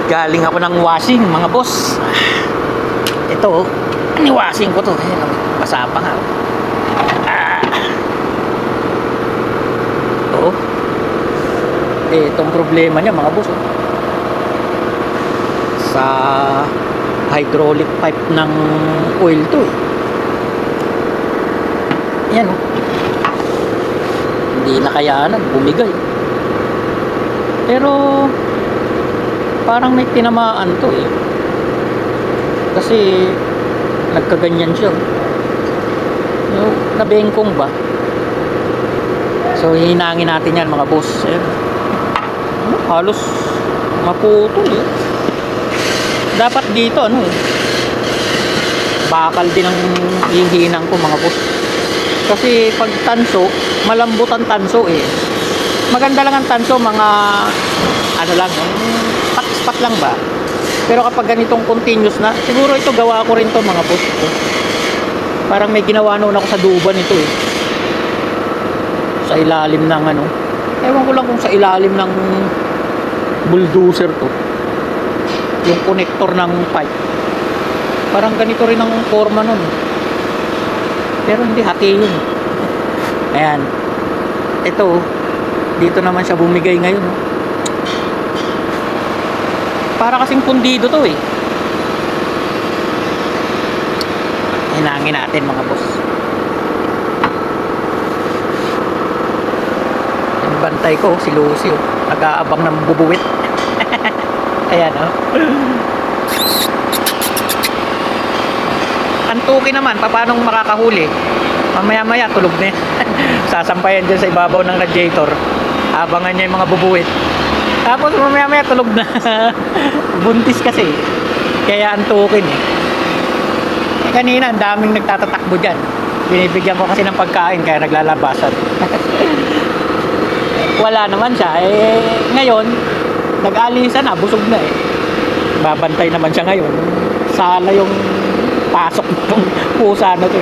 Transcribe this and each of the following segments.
Galing ako ng washing, mga boss. Ito, ni-washing ko to. Basa pa nga. Ito. Itong problema niya, mga boss. Sa hydraulic pipe ng oil to. Yan. Hindi nakayanan, bumigay. Pero parang may tinamaan to kasi nagkaganyan siya. Nabengkong ba? So hihinangin natin yan, mga boss. Ayan. Halos maputol dapat dito bakal din ang hihinang ko, mga boss. Kasi pag tanso, malambot ang tanso maganda lang ang tanso, mga ano lang, spot lang ba. Pero kapag ganitong continuous na, siguro ito gawa ko rin to, mga boss. Parang may ginawa noon ako sa duban ito sa ilalim ng ewan ko lang kung sa ilalim ng bulldozer to, yung connector ng pipe. Parang ganito rin ang forma nun, pero hindi hati yun. Ayan, ito dito naman siya bumigay ngayon. Para kasing pundido to hinangin natin, mga boss. Yung bantay ko si Lucy nag-aabang ng bubuwit. Ayan Antuki naman, paano makakahuli? Mamaya-maya tulog na sasampayan dyan sa ibabaw ng radiator. Abangan niya yung mga bubuwit. Tapos mamaya-maya tulog na. Buntis kasi, kaya antukin kanina ang daming nagtatatakbo dyan. Binibigyan ko kasi ng pagkain, kaya naglalabasan. Wala naman siya. Ngayon nag-alisa na, busog na babantay naman siya ngayon. Sala yung pasok ng pusa na to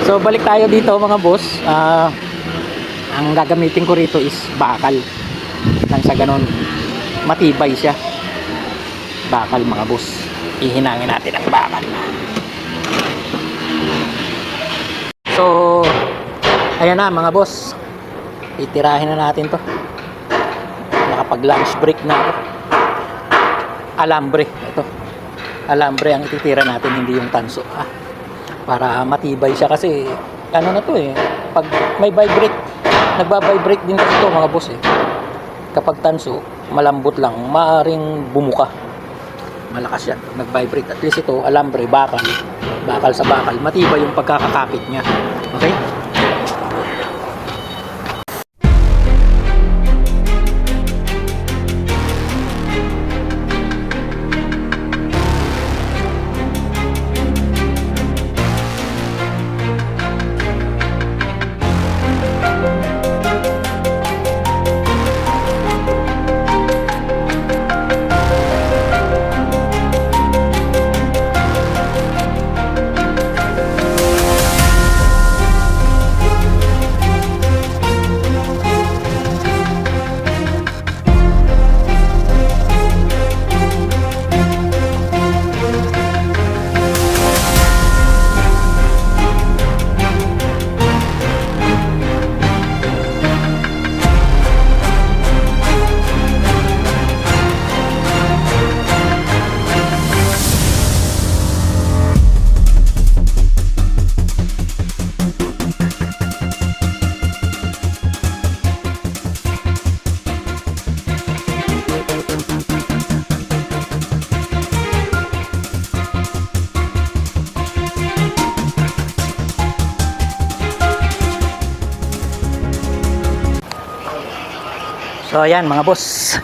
So balik tayo dito, mga boss. Ang gagamitin ko rito is bakal. Nang sa ganon matibay siya, bakal, mga boss. Ihinangin natin ang bakal. So ayan na, mga boss, itirahin na natin to. Nakapag lunch break na ako. Alambre ito, alambre ang ititira natin, hindi yung tanso para matibay siya. Kasi ano na to pag may vibrate, nagba-vibrate din kasi ito, mga boss kapag tanso, malambot lang, maaring bumuka, malakas yan, nag-vibrate. At least ito, alambre, bakal sa bakal, matibay yung pagkakakapit niya. Okay. So ayan, mga boss,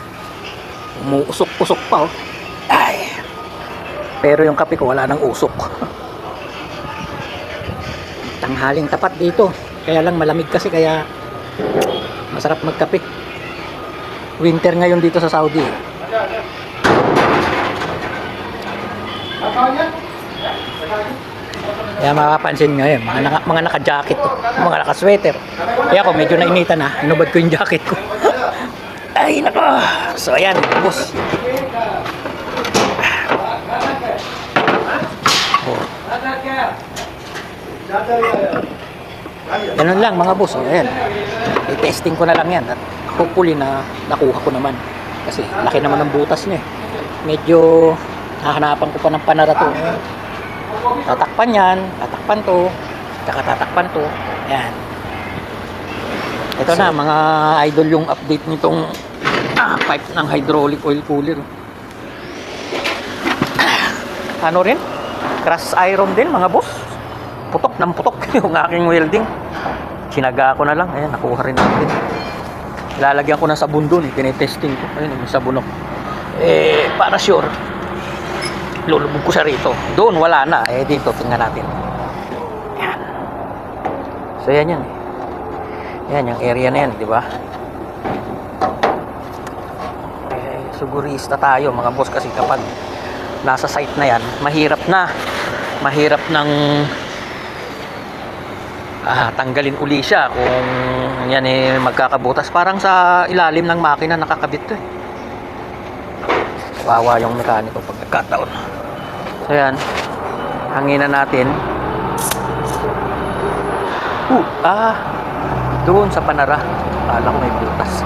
umuusok-usok pa Ay. Pero yung kape ko wala nang usok. Tanghaling tapat dito, kaya lang malamig kasi, kaya masarap magkape. Winter ngayon dito sa Saudi. Kaya makapansin nyo mga naka-jacket mga naka-sweater. Kaya ako medyo nainitan inubad ko yung jacket ko. Ay nako. So ayan, boss. Ganun lang mga boss. Ayan. I-testing ko na lang yan. At hopefully na nakuha ko naman. Kasi laki naman ng butas niya. Medyo hahanapan ko pa ng panara to. Tatakpan yan. Tatakpan to. Tsaka tatakpan to. Ayan. Ito na mga idol yung update nitong pipe ng hydraulic oil cooler. Ano rin? Cast iron din mga boss. Putok ng putok yung aking welding. Sinaga ko na lang. Ayan, nakuha rin natin. Lalagyan ko na sabon doon. Tinetesting ko. Ayun, yung sabon ako. Para sure. Lulubog ko siya rito. Doon, wala na. Dito, tingnan natin. Ayan. So, yan yan. Yan, yung area na yan, di ba? Sigurista tayo mga boss kasi kapag nasa site na yan, mahirap ng tanggalin uli siya kung yan magkakabutas. Parang sa ilalim ng makina nakakabit to Wawa yung mekaniko pag nagkataon. So yan, hanginan natin. Doon sa panara, akala ko may butas.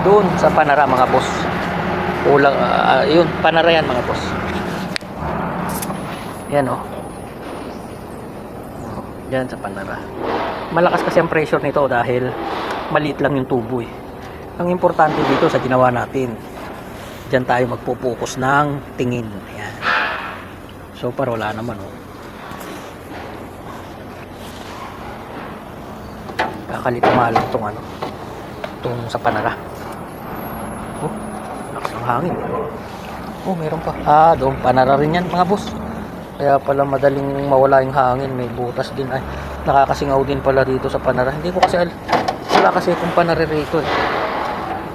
Doon sa panara mga boss. Ulang, yun, panara yan mga boss. Yan yan sa panara. Malakas kasi ang pressure nito dahil maliit lang yung tubo Ang importante dito sa ginawa natin, dyan tayo magpo-focus ng tingin. Ayan. So far wala naman Kakalito malang itong sa panara. Lakas ng hangin. Meron pa. Doon panara rin yan mga boss. Kaya pala madaling mawala yung hangin. May butas din. Nakakasingaw din pala dito sa panara. Hindi ko kasi wala kasi kung panara rito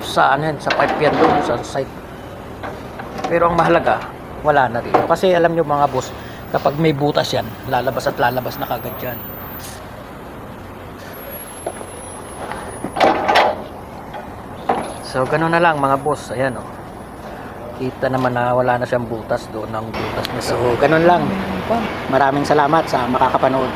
Saan yan? Sa pipe yan doon. Sa site. Pero ang mahalaga, wala na rito. Kasi alam nyo mga boss, kapag may butas yan, lalabas at lalabas na kagad yan. So ganoon na lang mga boss. Ayan Kita naman na wala na siyang butas doon ng butas niya. So ganun lang. Maraming salamat sa makakapanood.